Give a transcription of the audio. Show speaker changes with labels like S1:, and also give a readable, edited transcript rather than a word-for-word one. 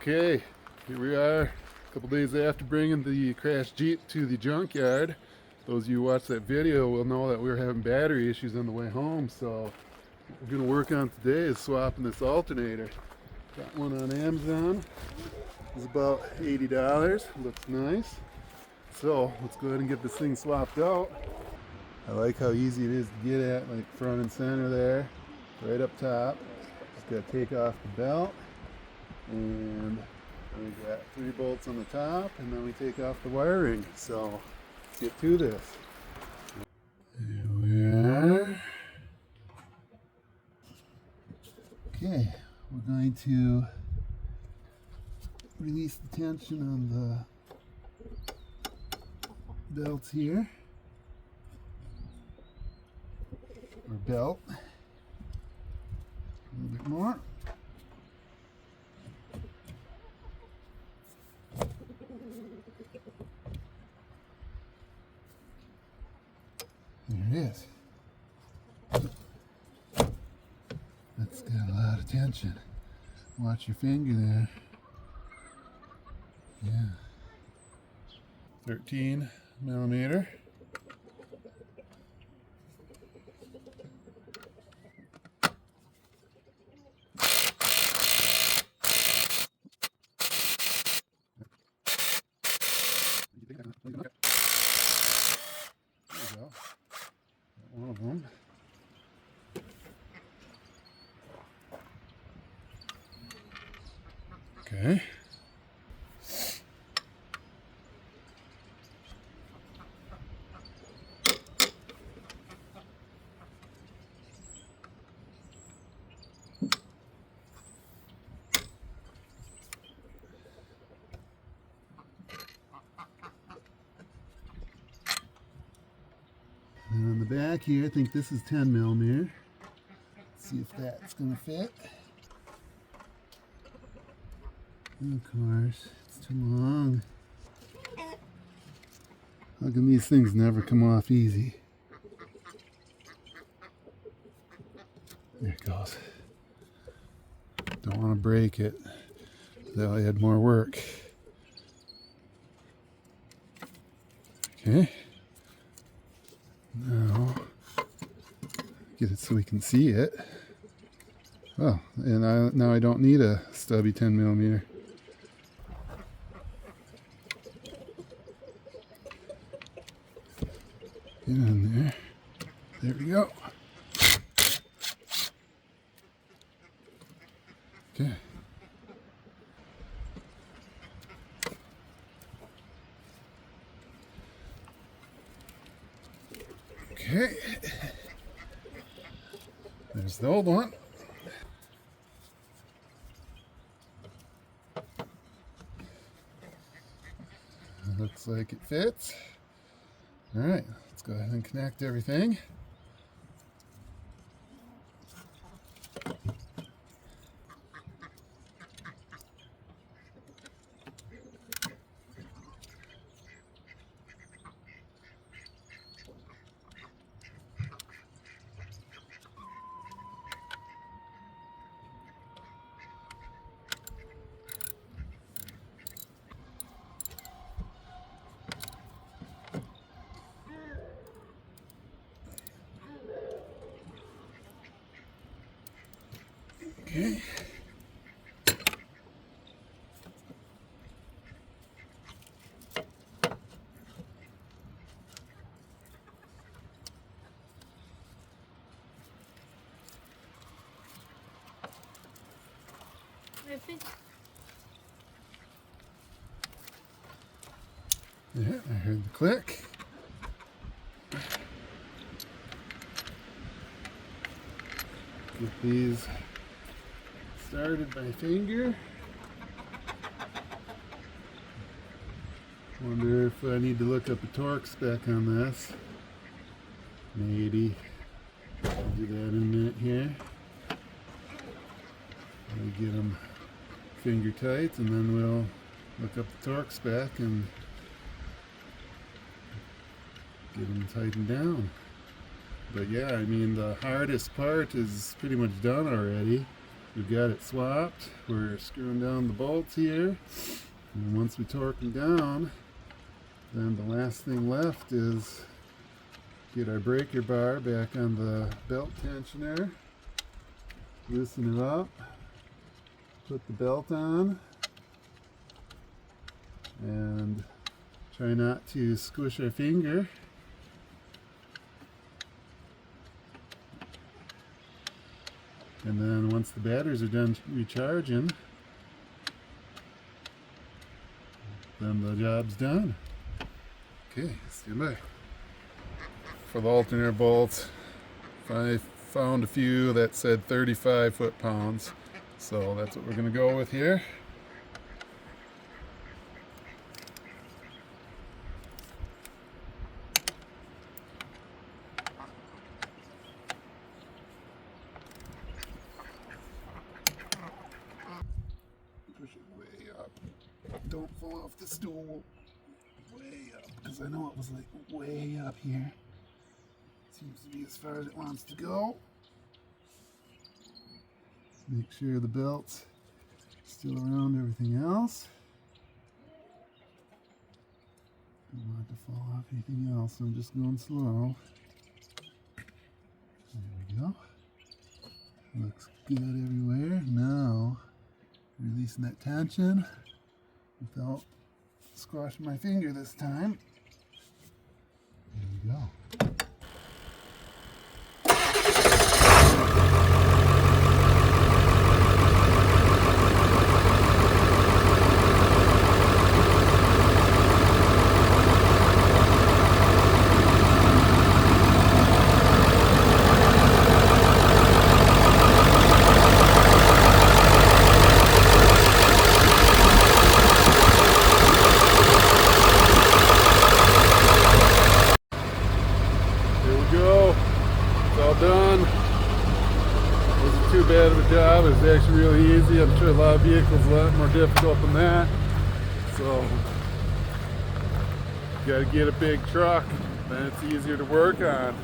S1: Okay, here we are, a couple days after bringing the crashed Jeep to the junkyard. Those of you who watched that video will know that we were having battery issues on the way home, so what we're going to work on today is swapping this alternator. Got one on Amazon. It's about $80. Looks nice. So let's go ahead and get this thing swapped out. I like how easy it is to get at, like front and center there, right up top. Just got to take off the belt. And we got 3 bolts on the top, and then we take off the wiring. So let's get to this. Here we are. Okay, we're going to release the tension on the belts here, or belt. A little bit more. There it is. That's got a lot of tension. Watch your finger there. Yeah. 13 millimeter. There we go. Got one of them. Okay. And on the back here, I think this is 10 millimeter. Let's see if that's going to fit. And of course, it's too long. How come these things never come off easy? There it goes. Don't want to break it. That'll add more work. Okay. Now, get it so we can see it. Oh, and now I don't need a stubby 10 millimeter. Get in there. There we go. Okay. Okay. There's the old one. Looks like it fits. All right, let's go ahead and connect everything. Okay. Yeah, I heard the click. Get these started by finger. Wonder if I need to look up a torque spec on this. Maybe. I'll do that in a minute here. We'll get them finger tight, and then we'll look up the torque spec and get them tightened down. But yeah, I mean, the hardest part is pretty much done already. we got it swapped. We're screwing down the bolts here. And once we torque them down, then the last thing left is get our breaker bar back on the belt tensioner, loosen it up, put the belt on, and try not to squish our finger. And then once the batteries are done recharging, then the job's done. Okay, stand by. For the alternator bolts, I found a few that said 35 foot-pounds, so that's what we're going to go with here. Push it way up. Don't fall off the stool. Way up, because I know it was like way up here. Seems to be as far as it wants to go. Make sure the belt's still around everything else. Don't want it to fall off anything else, so I'm just going slow. There we go. Looks good everywhere. Now, releasing that tension without squashing my finger this time. There we go. It's all done. Wasn't too bad of a job. It was actually really easy. I'm sure a lot of vehicles are a lot more difficult than that. So, you gotta get a big truck, then it's easier to work on.